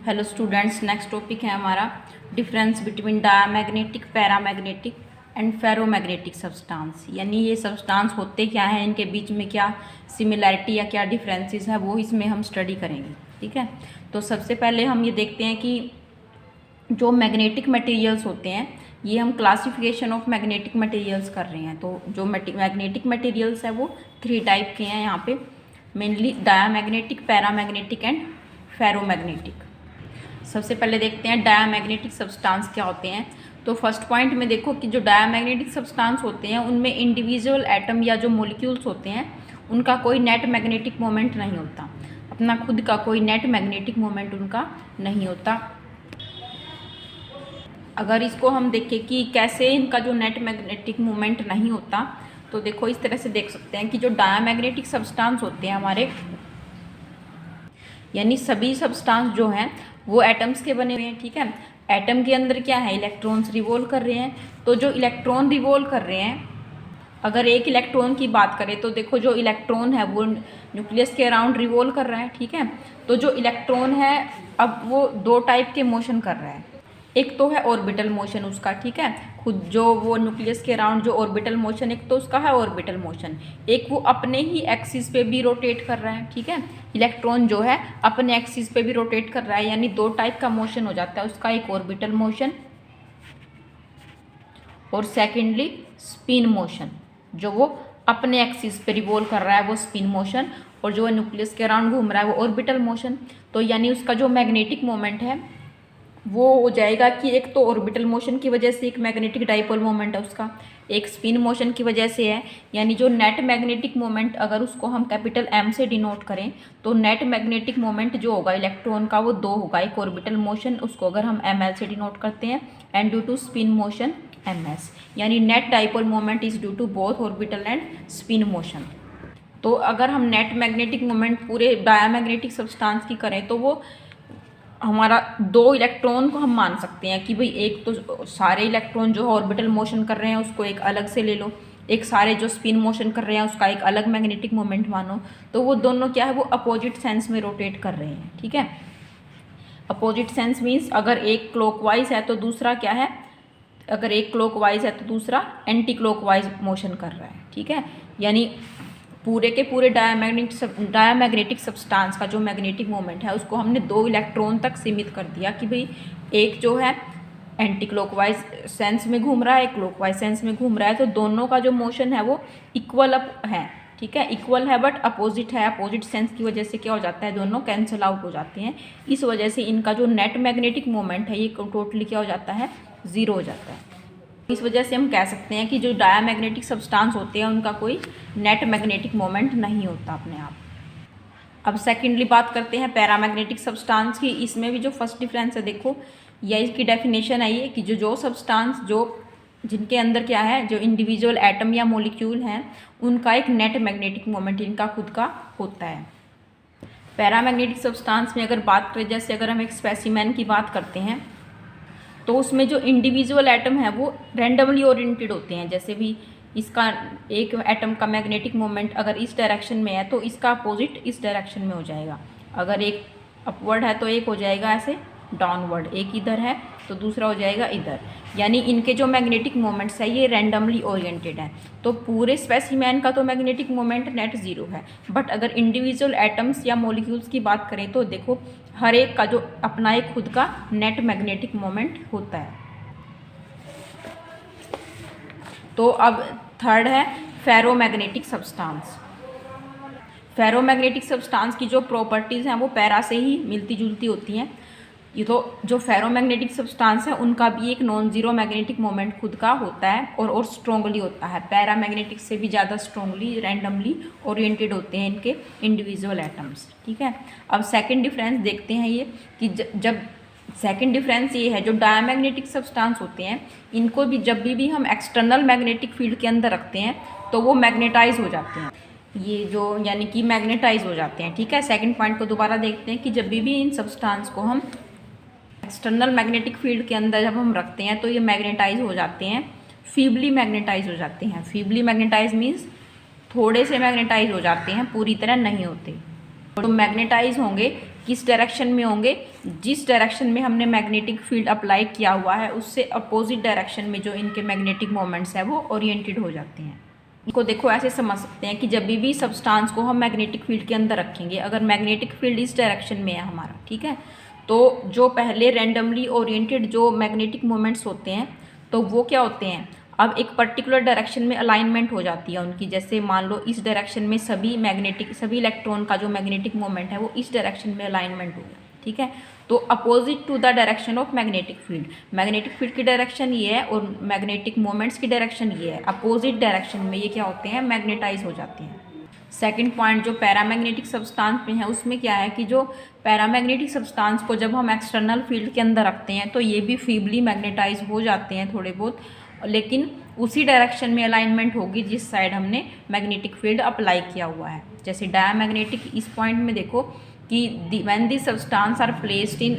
Hello students, next topic है हमारा difference between diamagnetic, paramagnetic and ferromagnetic substance. यानी ये सब्सटेंस होते क्या हैं, इनके बीच में क्या सिमिलैरिटी या क्या डिफरेंसेस है, वो इसमें हम स्टडी करेंगे। ठीक है, तो सबसे पहले हम ये देखते हैं कि जो मैग्नेटिक मटेरियल्स होते हैं, ये हम क्लासिफिकेशन ऑफ मैग्नेटिक मटेरियल्स कर रहे हैं। तो जो मैग्नेटिक मटेरियल्स है वो 3 टाइप के हैं यहाँ पे, mainly diamagnetic, paramagnetic and ferromagnetic. सबसे पहले देखते हैं डायमैग्नेटिक सब्सटेंस क्या होते हैं। तो फर्स्ट पॉइंट में देखो कि जो डायमैग्नेटिक सब्सटेंस होते हैं उनमें इंडिविजुअल एटम या जो मॉलिक्यूल्स होते हैं उनका कोई नेट मैग्नेटिक मोमेंट नहीं होता, अपना खुद का कोई नेट मैग्नेटिक मोमेंट उनका नहीं होता। अगर इसको हम देखें कि कैसे इनका जो नेट मैग्नेटिक मोमेंट नहीं होता, तो देखो इस तरह से देख सकते हैं कि जो डायमैग्नेटिक सब्सटेंस होते हैं हमारे, यानी सभी सब्सटेंस जो हैं वो एटम्स के बने हुए हैं। ठीक है, एटम के अंदर क्या है, इलेक्ट्रॉन्स रिवॉल्व कर रहे हैं। तो जो इलेक्ट्रॉन रिवॉल्व कर रहे हैं, अगर एक इलेक्ट्रॉन की बात करें तो देखो जो इलेक्ट्रॉन है वो न्यूक्लियस के अराउंड रिवॉल्व कर रहा है। ठीक है, तो जो इलेक्ट्रॉन है अब वो 2 टाइप के मोशन कर रहा है। एक तो है ऑर्बिटल मोशन उसका, ठीक है, खुद जो वो न्यूक्लियस के अराउंड जो ऑर्बिटल मोशन, एक तो उसका है ऑर्बिटल मोशन, एक वो अपने ही एक्सिस पे भी रोटेट कर रहा है। ठीक है, इलेक्ट्रॉन जो है अपने एक्सिस पे भी रोटेट कर रहा है, यानी 2 टाइप का मोशन हो जाता है उसका, एक ऑर्बिटल मोशन और सेकेंडली स्पिन मोशन। जो वो अपने एक्सिस पे रिवॉल्व कर रहा है वो स्पिन मोशन, और जो न्यूक्लियस के अराउंड घूम रहा है वो ऑर्बिटल मोशन। तो यानी उसका जो मैग्नेटिक मोमेंट है वो हो जाएगा कि एक तो ऑर्बिटल मोशन की वजह से एक मैग्नेटिक डाइपोल मोमेंट है उसका, एक स्पिन मोशन की वजह से है। यानी जो नेट मैग्नेटिक मोमेंट अगर उसको हम कैपिटल M से डिनोट करें तो नेट मैग्नेटिक मोमेंट जो होगा इलेक्ट्रॉन का वो 2 होगा, एक ऑर्बिटल मोशन उसको अगर हम ML से डिनोट करते हैं and due to spin motion MS, यानी net dipole moment is due to both orbital and spin motion. तो अगर हम नेट मैग्नेटिक मोमेंट पूरे डायमैग्नेटिक सब्सटेंस की करें तो वो हमारा 2 इलेक्ट्रॉन को हम मान सकते हैं कि भाई एक तो सारे इलेक्ट्रॉन जो ऑर्बिटल मोशन कर रहे हैं उसको एक अलग से ले लो, एक सारे जो स्पिन मोशन कर रहे हैं उसका एक अलग मैग्नेटिक मोमेंट मानो। तो वो दोनों क्या है, वो अपोजिट सेंस में रोटेट कर रहे हैं। ठीक है, अपोजिट सेंस मीन्स अगर एक क्लॉकवाइज है तो दूसरा क्या है, अगर एक क्लॉकवाइज है तो दूसरा एंटी क्लॉकवाइज मोशन कर रहा है। ठीक है, यानी पूरे के पूरे डायमैग्नेटिक सब्सटेंस का जो मैग्नेटिक मोमेंट है उसको हमने 2 इलेक्ट्रॉन तक सीमित कर दिया कि भाई एक जो है एंटी क्लॉकवाइज सेंस में घूम रहा है, क्लॉकवाइज सेंस में घूम रहा है, तो दोनों का जो मोशन है वो इक्वल अप है। ठीक है, इक्वल है बट अपोजिट है। अपोजिट सेंस की वजह से क्या हो जाता है, दोनों कैंसिल आउट हो जाते हैं। इस वजह से इनका जो नेट मैग्नेटिक मोमेंट है ये टोटली क्या हो जाता है, 0 हो जाता है। इस वजह से हम कह सकते हैं कि जो डायमैग्नेटिक सब्सटेंस होते हैं उनका कोई नेट मैग्नेटिक मोमेंट नहीं होता अपने आप। अब सेकेंडली बात करते हैं पैरामैग्नेटिक सब्सटेंस की। इसमें भी जो फर्स्ट डिफरेंस है देखो, या इसकी डेफिनेशन है ये कि जो सब्सटेंस जो जिनके अंदर क्या है, जो इंडिविजुअल एटम या मॉलिक्यूल हैं उनका एक नेट मैग्नेटिक मोमेंट इनका खुद का होता है। पैरामैग्नेटिक सब्सटेंस में अगर बात करें, जैसे अगर हम एक स्पेसिमेन की बात करते हैं तो उसमें जो इंडिविजुअल एटम है वो रैंडमली ओरिएंटेड होते हैं। जैसे भी इसका एक एटम का मैग्नेटिक मोमेंट अगर इस डायरेक्शन में है तो इसका अपोजिट इस डायरेक्शन में हो जाएगा। अगर एक अपवर्ड है तो एक हो जाएगा ऐसे डाउनवर्ड, एक इधर है तो दूसरा हो जाएगा इधर। यानी इनके जो मैग्नेटिक मोमेंट्स है ये रैंडमली ओरिएंटेड है। तो पूरे स्पेसिमेन का तो मैग्नेटिक मोमेंट नेट 0 है, बट अगर इंडिविजुअल एटम्स या मॉलिक्यूल्स की बात करें तो देखो हर एक का जो अपना एक खुद का नेट मैग्नेटिक मोमेंट होता है। तो अब थर्ड है फेरोमैग्नेटिक सब्सटेंस। फेरोमैग्नेटिक सब्सटेंस की जो प्रॉपर्टीज़ हैं वो पैरा से ही मिलती जुलती होती हैं। ये तो जो फेरोमैग्नेटिक सब्सटेंस है उनका भी एक नॉन जीरो मैग्नेटिक मोमेंट खुद का होता है और स्ट्रॉन्गली होता है, पैरामैग्नेटिक से भी ज़्यादा स्ट्रॉन्गली रैंडमली ओरिएंटेड होते हैं इनके इंडिविजुअल एटम्स। ठीक है, अब सेकंड डिफरेंस देखते हैं ये कि जब सेकंड डिफरेंस ये है, जो डायमैग्नेटिक सब्सटेंस होते हैं इनको भी जब भी हम एक्सटर्नल मैग्नेटिक फील्ड के अंदर रखते हैं तो वो मैग्नेटाइज हो जाते हैं, ये जो यानी कि मैग्नेटाइज हो जाते हैं। ठीक है, सेकंड पॉइंट को दोबारा देखते हैं कि जब भी इन सब्सटेंस को हम एक्सटर्नल मैग्नेटिक फील्ड के अंदर जब हम रखते हैं तो ये मैग्नेटाइज हो जाते हैं, फीबली मैग्नेटाइज हो जाते हैं। फीबली मैग्नेटाइज मीन्स थोड़े से मैग्नेटाइज हो जाते हैं, पूरी तरह नहीं होते। तो मैग्नेटाइज होंगे किस डायरेक्शन में होंगे, जिस डायरेक्शन में हमने मैग्नेटिक फील्ड अप्लाई किया हुआ है उससे अपोजिट डायरेक्शन में जो इनके मैग्नेटिक मोमेंट्स है वो ओरिएंटेड हो जाते हैं। इनको देखो ऐसे समझ सकते हैं कि जब भी सब्सटेंस को हम मैग्नेटिक फील्ड के अंदर रखेंगे, अगर मैग्नेटिक फील्ड इस डायरेक्शन में है हमारा, ठीक है, तो जो पहले रैंडमली ओरिएंटेड जो मैग्नेटिक मोमेंट्स होते हैं तो वो क्या होते हैं, अब एक पर्टिकुलर डायरेक्शन में अलाइनमेंट हो जाती है उनकी। जैसे मान लो इस डायरेक्शन में सभी इलेक्ट्रॉन का जो मैग्नेटिक मोमेंट है वो इस डायरेक्शन में अलाइनमेंट हो गया, ठीक है। तो opposite to the direction of magnetic field की डायरेक्शन ये है और मैग्नेटिक मोमेंट्स की डायरेक्शन ये है, अपोजिट डायरेक्शन में ये क्या होते हैं, मैग्नेटाइज हो जाते हैं। सेकंड पॉइंट जो पैरामैग्नेटिक सब्सटेंस में है उसमें क्या है कि जो पैरामैग्नेटिक सब्सटेंस को जब हम एक्सटर्नल फील्ड के अंदर रखते हैं तो ये भी फीबली मैग्नेटाइज हो जाते हैं थोड़े बहुत, लेकिन उसी डायरेक्शन में अलाइनमेंट होगी जिस साइड हमने मैग्नेटिक फील्ड अप्लाई किया हुआ है। जैसे डायमैग्नेटिक, इस पॉइंट में देखो कि when the substance are placed in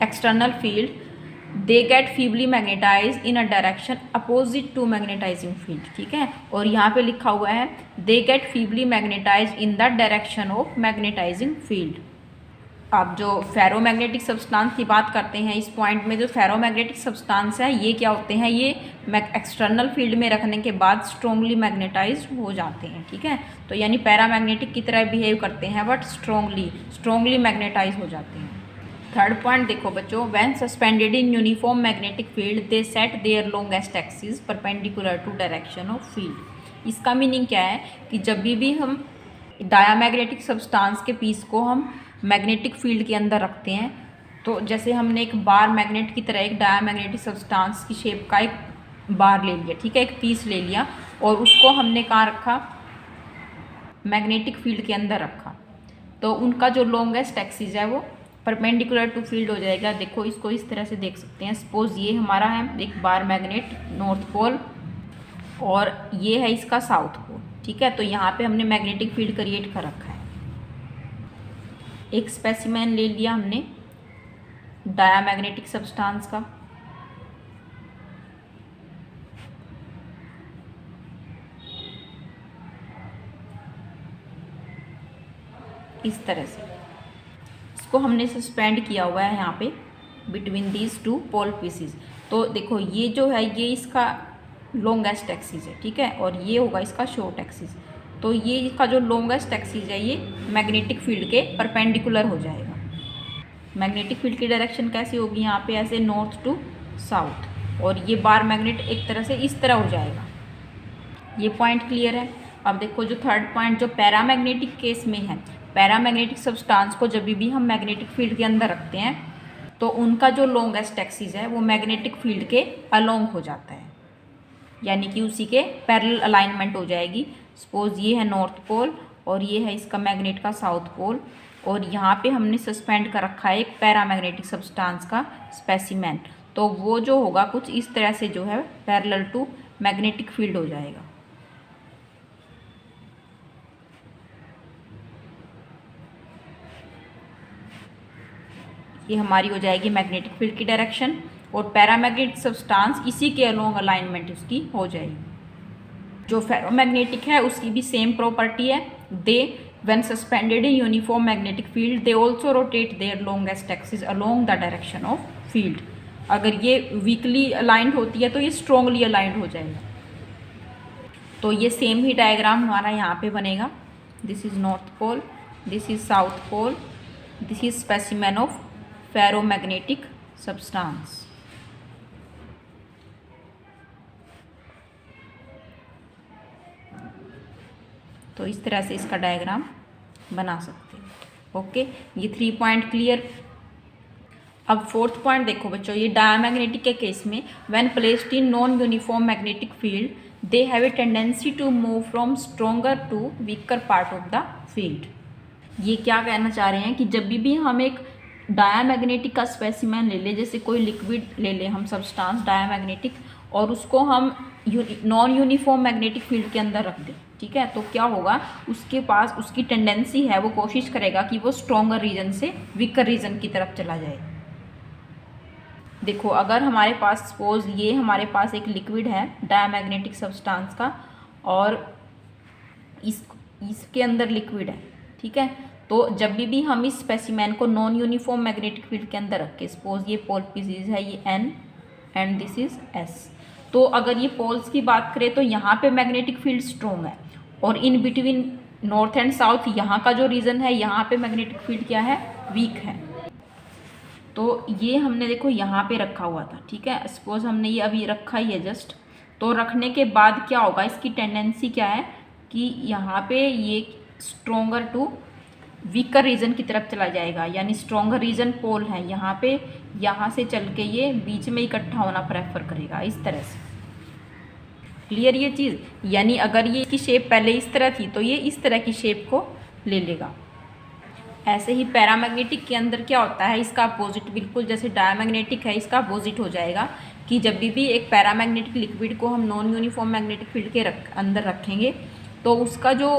external field they get feebly magnetize in a direction opposite to magnetizing field, ठीक है। और यहाँ पे लिखा हुआ है they get feebly magnetize in the direction of magnetizing field. अब जो फेरोमैग्नेटिक सब्सटेंस की बात करते हैं, इस पॉइंट में जो फेरोमैग्नेटिक सब्सटेंस है ये क्या होते हैं, ये एक्सटर्नल फील्ड में रखने के बाद स्ट्रॉन्गली मैग्नेटाइज हो जाते हैं, ठीक है। तो यानी पैरामैग्नेटिक की तरह बिहेव करते हैं बट स्ट्रॉन्गली मैग्नेटाइज हो जाते हैं। थर्ड पॉइंट देखो बच्चों, when suspended in uniform magnetic field they set their longest axis perpendicular to direction of field. इसका मीनिंग क्या है कि जब भी हम डायामैग्नेटिक सब्सटेंस के पीस को हम मैग्नेटिक फील्ड के अंदर रखते हैं, तो जैसे हमने एक बार मैग्नेट की तरह एक डायामैग्नेटिक सब्सटेंस की शेप का एक बार ले लिया, ठीक है, एक पीस ले लिया और उसको हमने कहाँ रखा, मैग्नेटिक फील्ड के अंदर रखा, तो उनका जो लॉन्गेस्ट एक्सिस है वो परपेंडिकुलर टू फील्ड हो जाएगा। देखो इसको इस तरह से देख सकते हैं, सपोज ये हमारा है एक बार मैग्नेट नॉर्थ पोल और ये है इसका साउथ पोल, ठीक है। तो यहाँ पे हमने मैग्नेटिक फील्ड क्रिएट कर रखा है। एक स्पेसिमेन ले लिया हमने डायामैग्नेटिक सब्सटेंस का, इस तरह से इसको हमने सस्पेंड किया हुआ है यहाँ पे between these two pole pieces. तो देखो ये जो है ये इसका लॉन्गेस्ट एक्सिस है, ठीक है, और ये होगा इसका शॉर्ट एक्सिस। तो ये इसका जो लॉन्गेस्ट एक्सिस है ये मैग्नेटिक फील्ड के परपेंडिकुलर हो जाएगा। मैग्नेटिक फील्ड की डायरेक्शन कैसी होगी यहाँ पे, ऐसे नॉर्थ टू साउथ, और ये बार मैग्नेट एक तरह से इस तरह हो जाएगा। ये पॉइंट क्लियर है। अब देखो जो थर्ड पॉइंट जो पैरामैग्नेटिक केस में है, पैरामैग्नेटिक सब्सटेंस को जब भी हम मैग्नेटिक फील्ड के अंदर रखते हैं तो उनका जो लॉन्गेस्ट एक्सिस है वो मैग्नेटिक फील्ड के अलोंग हो जाता है, यानी कि उसी के पैरेलल अलाइनमेंट हो जाएगी। सपोज ये है नॉर्थ पोल और ये है इसका मैग्नेट का साउथ पोल, और यहाँ पे हमने सस्पेंड कर रखा है एक पैरामैग्नेटिक सब्सटेंस का स्पेसिमेन, तो वो जो होगा कुछ इस तरह से जो है पैरेलल टू मैग्नेटिक फील्ड हो जाएगा। ये हमारी हो जाएगी मैग्नेटिक फील्ड की डायरेक्शन, और पैरामैग्नेटिक सब्सटेंस इसी के अलोंग अलाइनमेंट उसकी हो जाएगी। जो फेरोमैग्नेटिक है उसकी भी सेम प्रॉपर्टी है, they when suspended in uniform magnetic field they also rotate their longest axis along the direction of field. अगर ये वीकली अलाइंड होती है तो ये स्ट्रॉन्गली अलाइंड हो जाएगा। तो ये सेम ही डायग्राम हमारा यहाँ पे बनेगा। This is north pole, this is south pole, this is specimen of ferromagnetic substance. तो इस तरह से इसका डायग्राम बना सकते हैं। ओके, ये 3 पॉइंट क्लियर। अब फोर्थ पॉइंट देखो बच्चों, ये डायमैग्नेटिक के केस में when placed in non uniform magnetic field they have a tendency to move from stronger to weaker part of the field. ये क्या कहना चाह रहे हैं कि जब भी हम एक डायामैग्नेटिक का स्पेसिमेन ले ले, जैसे कोई लिक्विड ले ले हम सब्सटेंस डायामैग्नेटिक, और उसको हम नॉन यूनिफॉर्म मैग्नेटिक फील्ड के अंदर रख दें, ठीक है, तो क्या होगा, उसके पास उसकी टेंडेंसी है, वो कोशिश करेगा कि वो स्ट्रॉन्गर रीजन से वीकर रीजन की तरफ चला जाए। देखो अगर हमारे पास सपोज ये हमारे पास एक लिक्विड है डायामैग्नेटिक सब्सटेंस का और इसके अंदर लिक्विड है, ठीक है, तो जब भी हम इस स्पेसिमेन को नॉन यूनिफॉर्म मैग्नेटिक फील्ड के अंदर रखें, सपोज ये पोल पीसीज है, ये N and this is S, तो अगर ये पोल्स की बात करें तो यहाँ पे मैग्नेटिक फील्ड स्ट्रॉन्ग है और in between north and south यहाँ का जो रीजन है यहाँ पे मैग्नेटिक फील्ड क्या है, वीक है। तो ये हमने देखो यहाँ पे रखा हुआ था, ठीक है, सपोज हमने ये अभी रखा ही है जस्ट, तो रखने के बाद क्या होगा, इसकी टेंडेंसी क्या है कि यहाँ पे ये स्ट्रोंगर टू वीकर रीजन की तरफ चला जाएगा, यानी स्ट्रोंगर रीजन पोल है यहाँ पे, यहाँ से चल के ये बीच में इकट्ठा होना प्रेफर करेगा इस तरह से। क्लियर ये चीज़, यानी अगर ये की शेप पहले इस तरह थी तो ये इस तरह की शेप को ले लेगा। ऐसे ही पैरामैग्नेटिक के अंदर क्या होता है, इसका अपोजिट, बिल्कुल जैसे डायमैग्नेटिक है इसका अपोजिट हो जाएगा कि जब भी एक पैरामैग्नेटिक लिक्विड को हम नॉन यूनिफॉर्म मैग्नेटिक फील्ड के अंदर रखेंगे तो उसका जो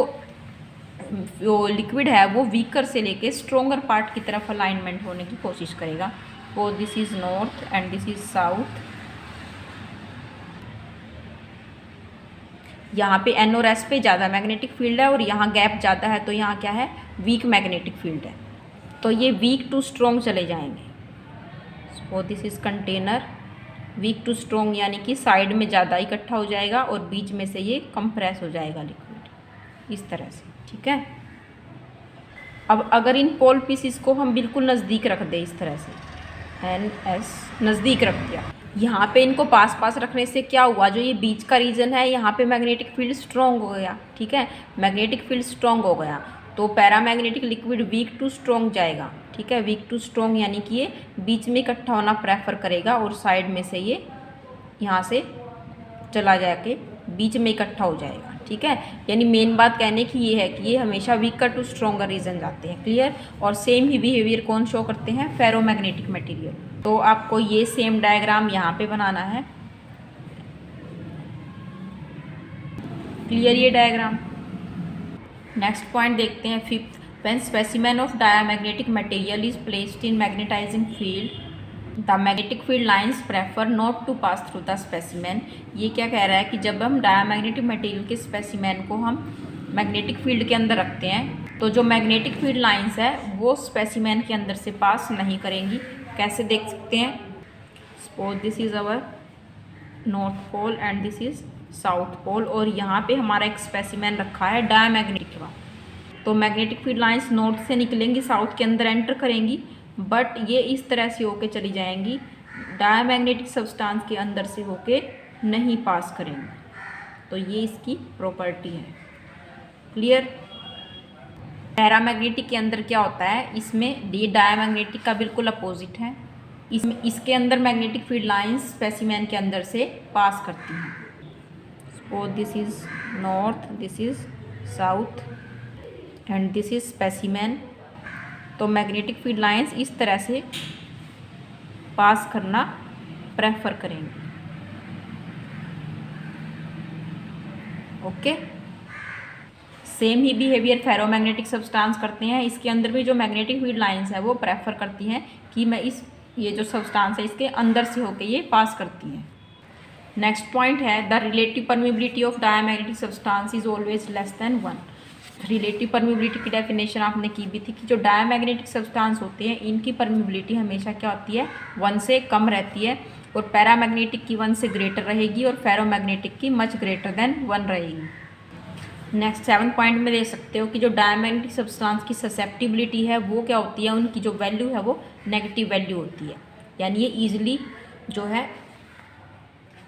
लिक्विड है वो वीकर से लेके स्ट्रोंगर पार्ट की तरफ अलाइनमेंट होने की कोशिश करेगा। तो this is north and this is south. यहाँ पे N और S पे ज़्यादा मैग्नेटिक फील्ड है और यहाँ गैप ज़्यादा है, तो यहाँ क्या है, वीक मैग्नेटिक फील्ड है, तो ये वीक टू स्ट्रॉन्ग चले जाएंगे। So this is container, weak to strong यानी कि साइड में ज़्यादा इकट्ठा हो जाएगा और बीच में से ये कंप्रेस हो जाएगा लिक्विड इस तरह से, ठीक है। अब अगर इन पोल पीसीस को हम बिल्कुल नज़दीक रख दें इस तरह से, NS नज़दीक रख दिया, यहाँ पे इनको पास पास रखने से क्या हुआ, जो ये बीच का रीजन है यहाँ पे मैग्नेटिक फील्ड स्ट्रॉन्ग हो गया, ठीक है, मैग्नेटिक फील्ड स्ट्रॉन्ग हो गया तो paramagnetic liquid weak to strong जाएगा, ठीक है, वीक टू स्ट्रॉन्ग यानी कि ये बीच में इकट्ठा होना प्रेफर करेगा और साइड में से ये यहाँ से चला जाके बीच में इकट्ठा हो जाएगा, ठीक है। यानी मेन बात कहने की ये है कि ये हमेशा वीकर टू स्ट्रॉन्गर रीजन जाते हैं, क्लियर। और सेम ही बिहेवियर कौन शो करते हैं, फेरोमैग्नेटिक मटेरियल। तो आपको ये सेम डायग्राम यहाँ पे बनाना है, क्लियर ये डायग्राम। नेक्स्ट पॉइंट देखते हैं, fifth, when specimen of diamagnetic material is placed in magnetizing field the magnetic field lines prefer not to pass through the specimen. ये क्या कह रहा है कि जब हम डायमैग्नेटिक मटेरियल के स्पेसिमेन को हम मैग्नेटिक फील्ड के अंदर रखते हैं तो जो मैग्नेटिक फील्ड लाइन्स है वो स्पेसिमेन के अंदर से पास नहीं करेंगी। कैसे देख सकते हैं, suppose this is our north pole and this is south pole और यहाँ पे हमारा एक स्पेसिमेन रखा है डायमैग्नेटिक का, तो मैग्नेटिक फील्ड लाइन्स नॉर्थ से निकलेंगी, साउथ के अंदर एंटर करेंगी, बट ये इस तरह से होके चली जाएंगी, डायमैग्नेटिक सब्सटेंस के अंदर से होके नहीं पास करेंगी। तो ये इसकी प्रॉपर्टी है, क्लियर। पैरामैग्नेटिक के अंदर क्या होता है, इसमें ये डायमैग्नेटिक का बिल्कुल अपोजिट है, इसमें इसके अंदर मैग्नेटिक फील्ड लाइंस स्पेसिमेन के अंदर से पास करती हैं। Suppose this is north, this is south and this is specimen. तो मैग्नेटिक फील्ड लाइंस इस तरह से पास करना प्रेफर करेंगे, ओके। सेम ही बिहेवियर फेरोमैग्नेटिक सब्सटेंस करते हैं, इसके अंदर भी जो मैग्नेटिक फील्ड लाइंस है वो प्रेफर करती हैं कि मैं ये जो सब्सटेंस है इसके अंदर से होके ये पास करती हैं। नेक्स्ट पॉइंट है, the relative permeability of diamagnetic substance is always less than 1। Relative permeability की डेफिनेशन आपने की भी थी कि जो डायमैग्नेटिक सब्सटेंस होते हैं इनकी परमिबिलिटी हमेशा क्या होती है, 1 से कम रहती है, और पैरामैग्नेटिक की 1 से ग्रेटर रहेगी और फेरोमैग्नेटिक की मच ग्रेटर देन 1 रहेगी। नेक्स्ट 7 पॉइंट में देख सकते हो कि जो डायमैग्नेटिक सब्सटेंस की ससेप्टिबिलिटी है वो क्या होती है, उनकी जो वैल्यू है वो नेगेटिव वैल्यू होती है, यानी ये ईजिली जो है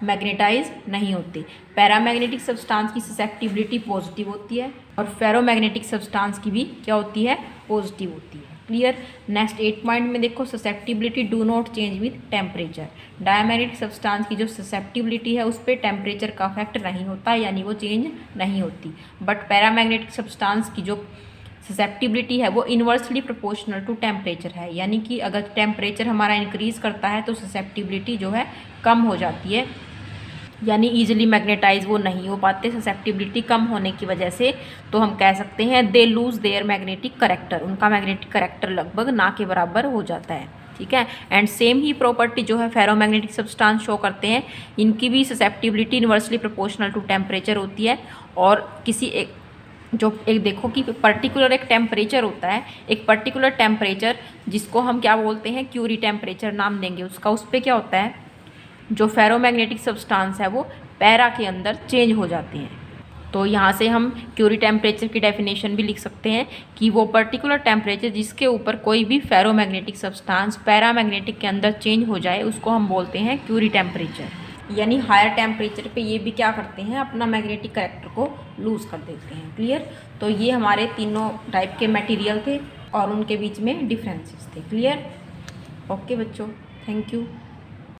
मैग्नेटाइज नहीं होती। पैरामैग्नेटिक सब्सटेंस की ससेप्टिबिलिटी पॉजिटिव होती है और फेरोमैग्नेटिक सब्सटेंस की भी क्या होती है, पॉजिटिव होती है, क्लियर। नेक्स्ट 8 पॉइंट में देखो, susceptibility do not change with temperature. Diamagnetic substance की जो ससेप्टिबिलिटी है उस पर टेम्परेचर का इफेक्ट नहीं होता, यानी वो चेंज नहीं होती, बट पैरामैग्नेटिक सब्सटेंस की जो ससेप्टिबिलिटी है वो इन्वर्सली प्रोपोर्शनल टू टेम्परेचर है, यानी कि अगर टेम्परेचर हमारा इंक्रीज करता है तो ससेप्टिबिलिटी जो है कम हो जाती है, यानी ईजिली मैग्नेटाइज वो नहीं हो पाते ससेप्टिबिलिटी कम होने की वजह से। तो हम कह सकते हैं they lose their magnetic character, उनका मैग्नेटिक करेक्टर लगभग ना के बराबर हो जाता है, ठीक है। एंड सेम ही प्रॉपर्टी जो है फेरोमैग्नेटिक सब्सटेंस शो करते हैं, इनकी भी susceptibility inversely proportional to temperature होती है, और किसी एक जो एक देखो कि पर्टिकुलर एक टेम्परेचर होता है, एक पर्टिकुलर टेम्परेचर जिसको हम क्या बोलते हैं, क्यूरी टेम्परेचर नाम देंगे उसका। उस पर क्या होता है, जो फेरोमैग्नेटिक सब्सटेंस है वो पैरा के अंदर चेंज हो जाती हैं। तो यहाँ से हम क्यूरी टेम्परेचर की डेफिनेशन भी लिख सकते हैं कि वो पर्टिकुलर टेम्परेचर जिसके ऊपर कोई भी फेरोमैग्नेटिक सब्सटेंस पैरामैग्नेटिक के अंदर चेंज हो जाए उसको हम बोलते हैं क्यूरी टेम्परेचर। यानी हायर टेम्परेचर पे ये भी क्या करते हैं, अपना मैग्नेटिक कैरेक्टर को लूज़ कर देते हैं। क्लियर। तो ये हमारे तीनों टाइप के मटेरियल थे और उनके बीच में डिफरेंसेस थे। क्लियर। ओके बच्चों, थैंक यू।